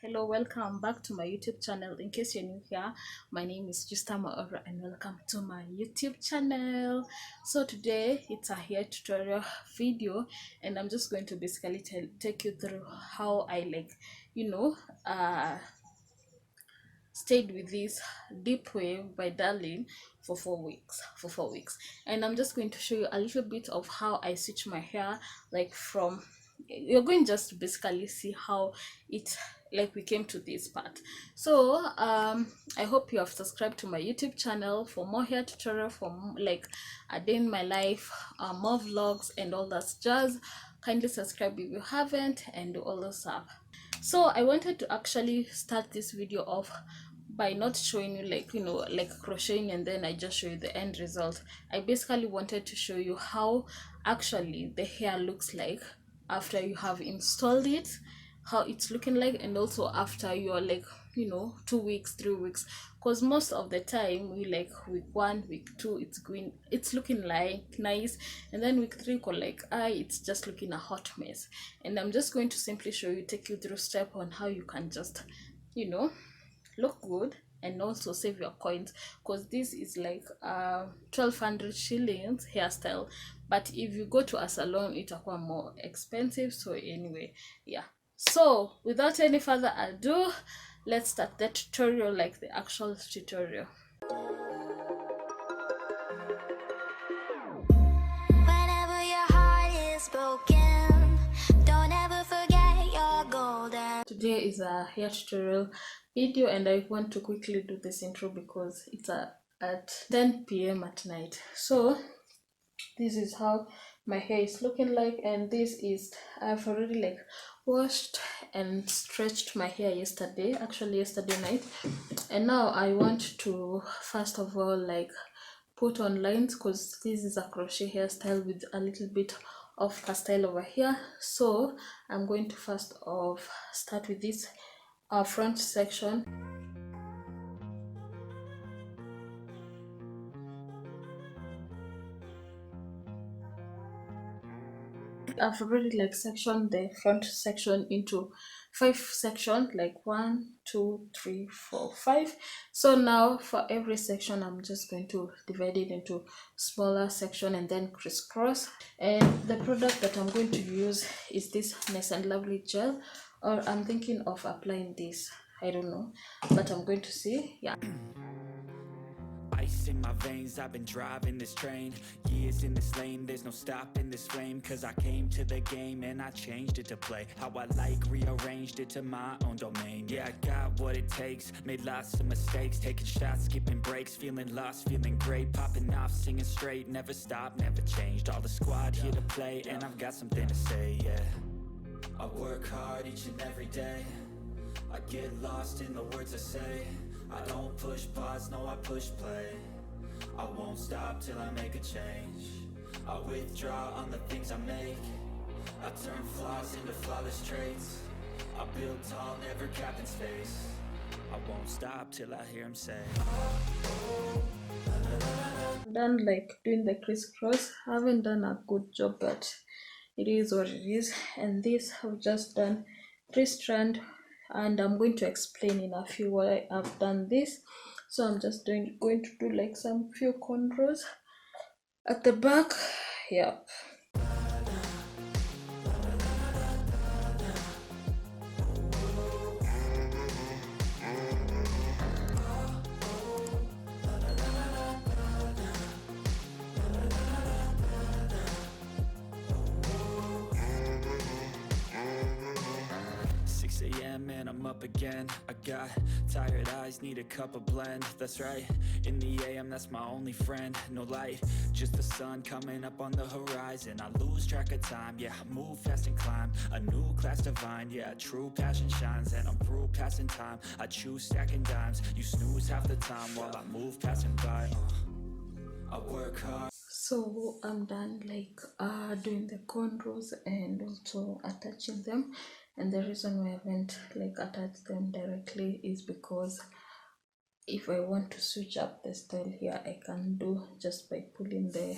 Hello, welcome back to my YouTube channel. In case you're new here, my name is Justa Maora and welcome to my YouTube channel. So today it's a hair tutorial video and I'm just going to basically take you through how I stayed with this deep wave by Darling for 4 weeks. And I'm just going to show you a little bit of how I switch my hair, like from you're going just to basically see how it we came to this part. So I hope you have subscribed to my YouTube channel for more hair tutorial, for like a day in my life, more vlogs and all that jazz. Kindly subscribe if you haven't and do all the stuff. So I wanted to actually start this video off by not showing you like crocheting and then I just show you the end result. I basically wanted to show you how actually the hair looks like after you have installed it, how it's looking like, and also after you're 2 weeks, 3 weeks, because most of the time we like week 1, week 2 it's looking like nice, and then week 3 it's just looking a hot mess. And I'm just going to simply take you through step on how you can just look good and also save your coins, because this is like 1200 shillings hairstyle, but if you go to a salon it will be more expensive. So anyway, yeah, so without any further ado, let's start the tutorial, like the actual tutorial. Whenever your heart is broken, don't ever forget your golden. Today is a hair tutorial video and I want to quickly do this intro because it's at 10 p.m. at night. So this is how my hair is looking like, and this is, I've already washed and stretched my hair yesterday night, and now I want to first of all put on lines, because this is a crochet hairstyle with a little bit of castile over here. So I'm going to first of start with this front section. I've already sectioned the front section into 5 sections, like 1, 2, 3, 4, 5. So now for every section I'm just going to divide it into smaller section and then crisscross. And the product that I'm going to use is this Nice and Lovely gel, or I'm thinking of applying this, I don't know, but I'm going to see. Yeah, ice in my veins, I've been driving this train, years in this lane, there's no stopping this flame, cause I came to the game and I changed it to play how I like, rearranged it to my own domain. Yeah, I got what it takes, made lots of mistakes, taking shots, skipping breaks, feeling lost, feeling great, popping off, singing straight, never stopped, never changed, all the squad here to play, and I've got something to say, yeah. I work hard each and every day, I get lost in the words I say, I don't push pause, no I push play, I won't stop till I make a change, I withdraw on the things I make, I turn flaws into flawless traits, I build tall, never capped in space, I won't stop till I hear him say, done doing the crisscross. I haven't done a good job, but it is what it is. And this I've just done 3 strands, and I'm going to explain in a few why I've done this. So I'm just going to do some few cornrows at the back. Yep. and I'm up again. I got tired eyes, need a cup of blend. That's right, in the AM, that's my only friend. No light, just the sun coming up on the horizon. I lose track of time, yeah, I move fast and climb a new class divine, yeah, true passion shines. And I'm through passing time, I choose stacking dimes. You snooze half the time while I move passing by. I work hard. So I'm done doing the cornrows and also attaching them. And the reason why I haven't attached them directly is because if I want to switch up the style here, I can do just by pulling the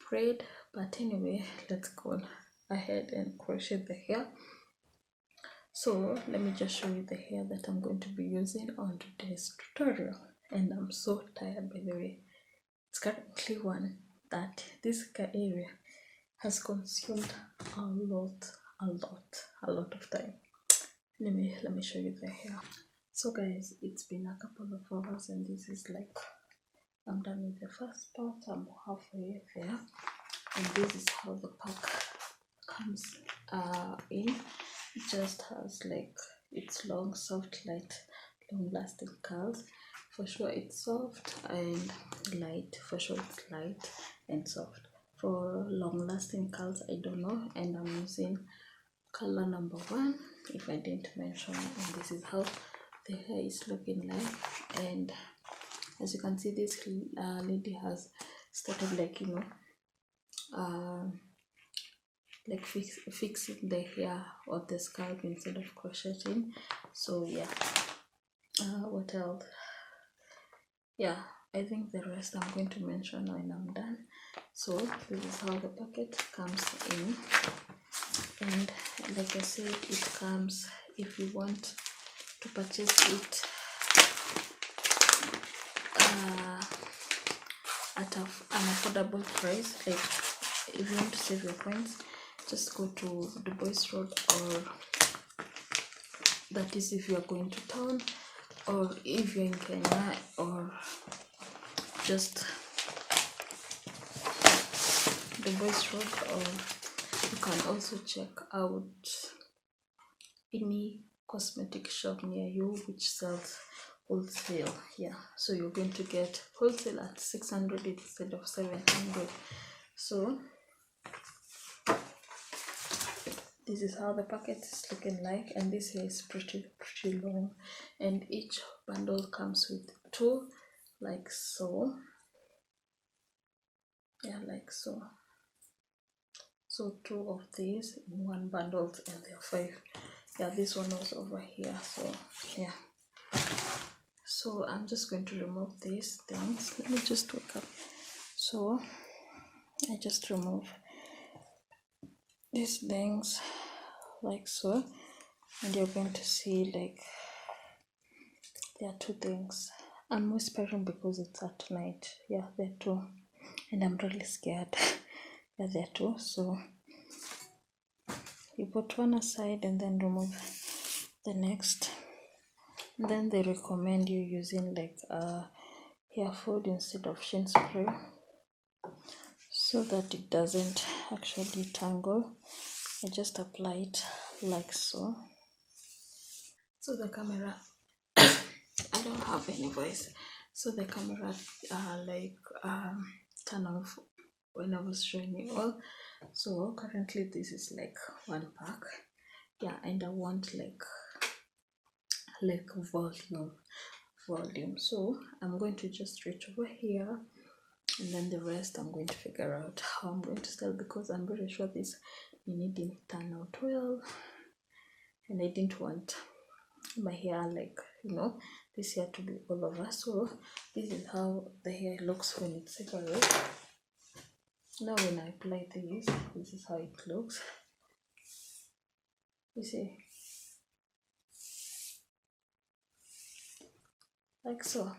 braid. But anyway, let's go ahead and crochet the hair. So let me just show you the hair that I'm going to be using on today's tutorial. And I'm so tired, by the way. It's currently one that this area has consumed a lot of time. Let me show you the hair. So guys, it's been a couple of hours and this is like, I'm done with the first part. I'm halfway there, and this is how the pack comes in. It just has like, it's long, soft, light, long lasting curls. For sure it's soft, and light. For sure it's light and soft. For long lasting curls, I don't know, and I'm using color number 1 if I didn't mention. And this is how the hair is looking like. And as you can see, this lady has started like, you know, like fixing the hair or the scalp instead of crocheting. So yeah, what else? Yeah, I think the rest I'm going to mention when I'm done. So this is how the packet comes in, and like I said, it comes, if you want to purchase it at an affordable price, like if you want to save your points, just go to the Boys Road, or that is if you are going to town, or if you're in Kenya, or just the Boys Road, or you can also check out any cosmetic shop near you which sells wholesale. Yeah, so you're going to get wholesale at 600 instead of 700. So this is how the packet is looking like, and this here is pretty long, and each bundle comes with 2, like so. Yeah, like so. So 2 of these in one bundle, and there are 5. Yeah, this one was over here. So yeah, so I'm just going to remove these things. Let me just wake up. So I just remove these things like so, and you're going to see like there are 2 things. I'm whispering because it's at night. Yeah, there are 2, and I'm really scared. Yeah, there are 2. So you put one aside and then remove the next. And then they recommend you using like hair food instead of shin spray, so that it doesn't actually tangle. I just apply it like so. So the camera I don't have any voice, so the camera turn off when I was showing you all. So currently this is like 1 pack. Yeah, and I want like volume. So I'm going to just reach over here, and then the rest I'm going to figure out how I'm going to style, because I'm very sure this mini didn't turn out well, and I didn't want my hair, like, you know, this hair to be all over. So this is how the hair looks when it's separate. Now when I apply this is how it looks. You see, like so.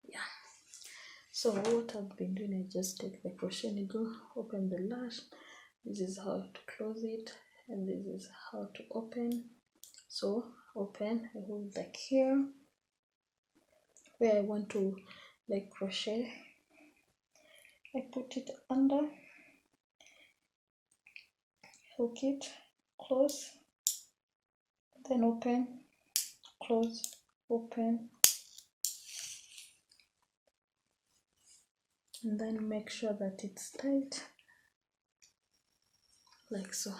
Yeah, so what I've been doing, I just take the crochet needle, open the lash. This is how to close it, and this is how to open. So open, I hold like here where I want to like crochet. I put it under, hook it, close, then open, close, open, and then make sure that it's tight like so.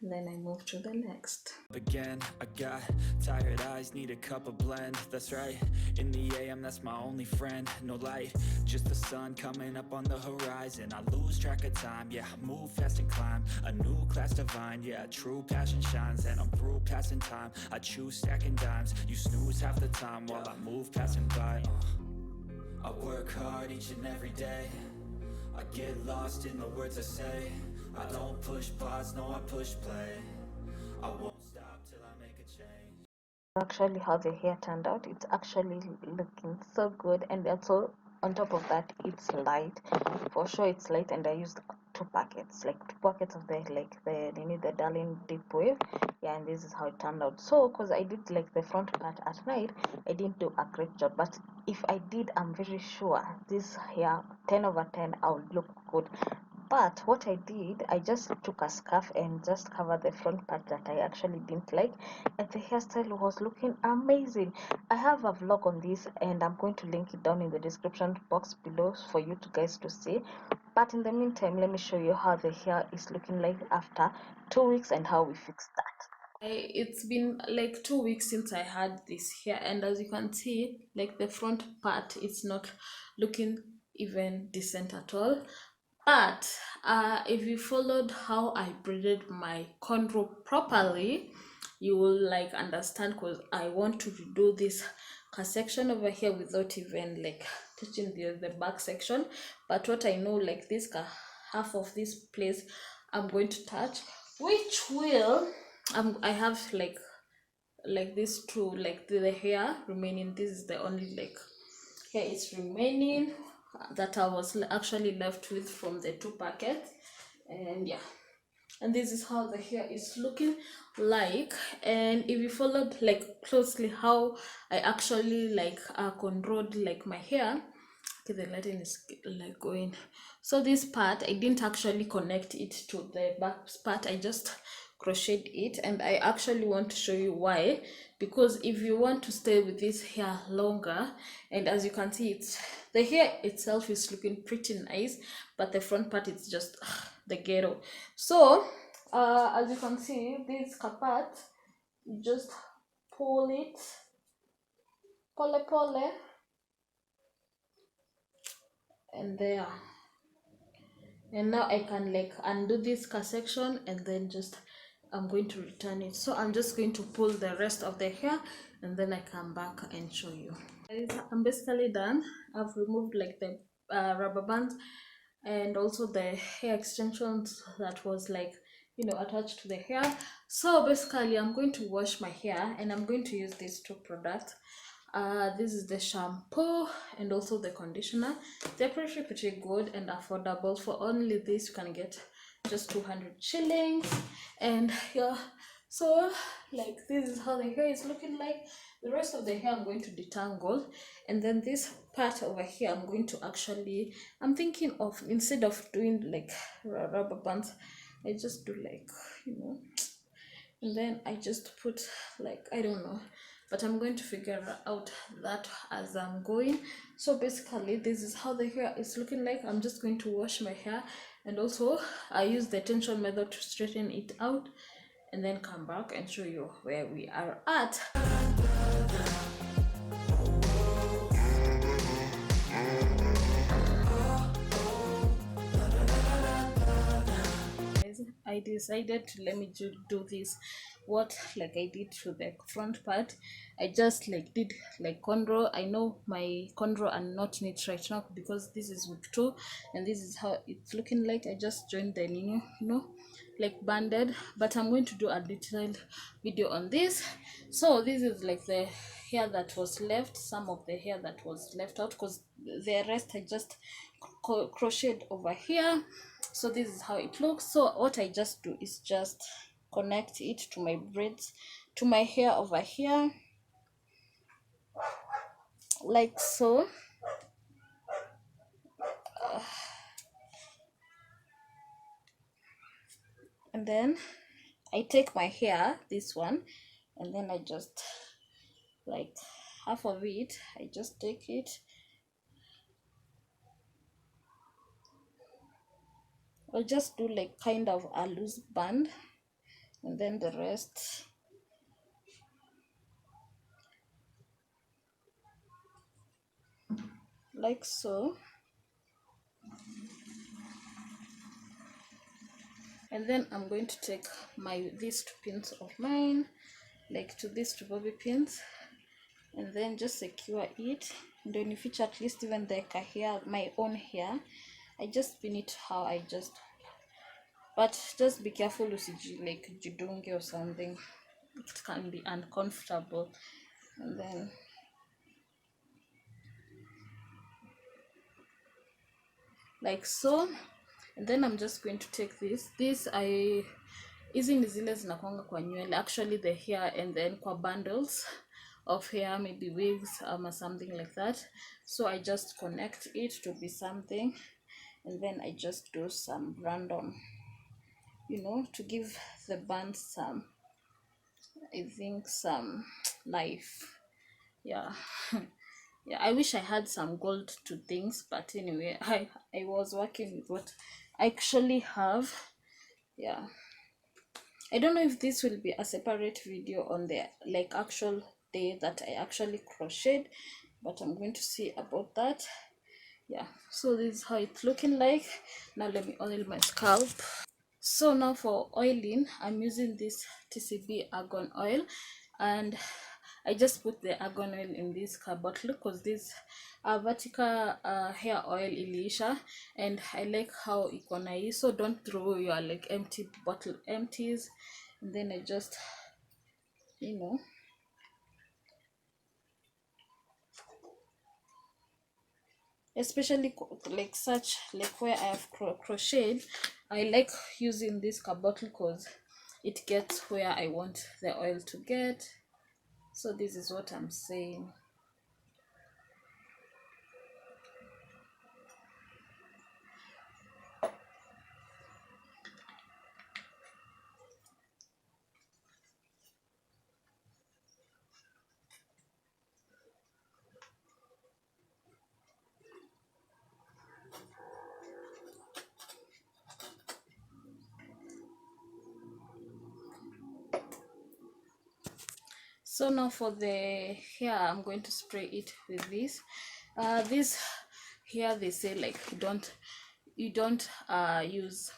And then I move to the next. Again, I got tired eyes, need a cup of blend. That's right, in the AM, that's my only friend. No light, just the sun coming up on the horizon. I lose track of time, yeah, I move fast and climb a new class divine, yeah, true passion shines. And I'm through passing time, I choose stacking dimes. You snooze half the time while I move passing by. I work hard each and every day, I get lost in the words I say. I don't push pause, no, I push play. I won't stop till I make a change. Actually, how the hair turned out, it's actually looking so good. And also on top of that, it's light, for sure it's light. And I used two packets, like two packets of the you need the darling deep wave. Yeah, and this is how it turned out. So because I did like the front part at night, I didn't do a great job, but if I did, I'm very sure this hair 10 over 10 I would look good. But what I did, I just took a scarf and just covered the front part that I actually didn't like, and the hairstyle was looking amazing. I have a vlog on this and I'm going to link it down in the description box below for you to guys to see. But in the meantime, let me show you how the hair is looking like after 2 weeks and how we fixed that. It's been like 2 weeks since I had this hair, and as you can see, like the front part is not looking even decent at all. But if you followed how I braided my cornrow properly, you will like understand, because I want to redo this section over here without even like touching the back section. But what I know, like this half of this place I'm going to touch, which will I have like this two, like the hair remaining. This is the only like hair is remaining that I was actually left with from the two packets. And yeah, and this is how the hair is looking like. And if you followed like closely how I actually like controlled like my hair. Okay, the lighting is like going. So this part I didn't actually connect it to the back part, I just crocheted it. And I actually want to show you why, because if you want to stay with this hair longer, and as you can see, it's the hair itself is looking pretty nice, but the front part is just the ghetto. So as you can see, this part, you just pull it pole pole, and there. And now I can like undo this section, and then just I'm going to return it. So I'm just going to pull the rest of the hair, and then I come back and show you. I'm basically done. I've removed like the rubber bands and also the hair extensions that was like, you know, attached to the hair. So basically I'm going to wash my hair, and I'm going to use these two products. This is the shampoo and also the conditioner. They're pretty good and affordable. For only this you can get just 200 shillings. And yeah, so like this is how the hair is looking like. The rest of the hair I'm going to detangle, and then this part over here I'm going to actually, I'm thinking of, instead of doing like rubber bands, I just do like, you know, and then I just put like, I don't know, but I'm going to figure out that as I'm going. So basically this is how the hair is looking like. I'm just going to wash my hair, and also I use the tension method to straighten it out, and then come back and show you where we are at. I decided to let me do this, what like I did to the front part. I just like did like cornrow. I know my cornrow are not neat right now because this is week 2, and this is how it's looking like. I just joined the you know, like banded, but I'm going to do a detailed video on this. So this is like the hair that was left, some of the hair that was left out, because the rest I just crocheted over here. So this is how it looks. So what I just do is just connect it to my braids, to my hair over here, like so. And then I take my hair, this one, and then I just like half of it, I just take it, I'll just do like kind of a loose band, and then the rest like so. And then I'm going to take my these two pins of mine, like to these two bobby pins, and then just secure it. And when you feature at least even the hair, my own hair, I just pin it how I just but just be careful like jidunge or something. It can be uncomfortable. And then like so, and then I'm just going to take this I hizi ni zile zinakwanga kwa nywele, actually the hair, and then kwa bundles of hair, maybe wigs or something like that. So I just connect it to be something, and then I just do some random, to give the band some, I think, some life. Yeah. Yeah, I wish I had some gold to things, but anyway, I was working with what I actually have. Yeah, I don't know if this will be a separate video on the like actual day that I actually crocheted, but I'm going to see about that. Yeah, so this is how it's looking like. Now let me oil my scalp. So now for oiling, I'm using this TCB argan oil, and I just put the argan oil in this bottle because this vertical hair oil iliisha, and I like how iko na hii. So don't throw your like empty bottle empties, and then I just, you know especially like such like where I have crocheted, I like using this bottle because it gets where I want the oil to get. So this is what I'm saying. So now for the hair, I'm going to spray it with this here they say like you don't use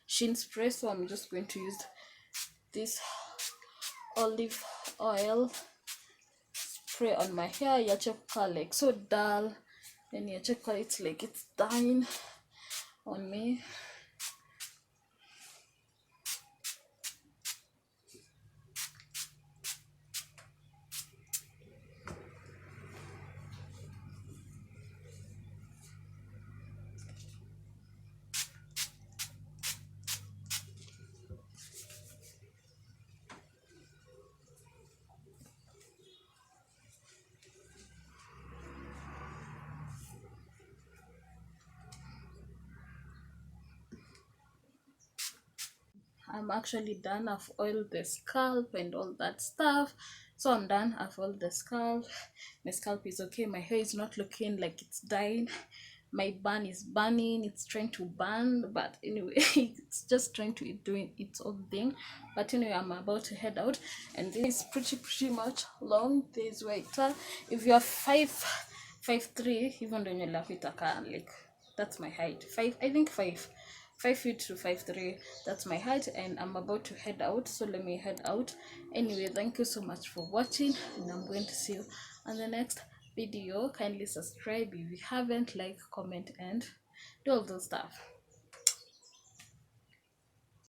sheen spray, so I'm just going to use this olive oil spray on my hair. Yache kukaa like so dull, and yache kukaa it's like it's dying on me. I'm actually done. I've oiled the scalp and all that stuff. So I'm done. I've oiled the scalp. My scalp is okay. My hair is not looking like it's dying. My bun is burning. It's trying to burn, but anyway, it's just trying to doing its own thing. But anyway, I'm about to head out, and this is pretty much long. This way, if you're 5'3", even though you're like that's my height. I think 5 feet to 5'3", that's my height, and I'm about to head out, so let me head out. Anyway, thank you so much for watching, and I'm going to see you on the next video. Kindly subscribe if you haven't, like, comment, and do all those stuff.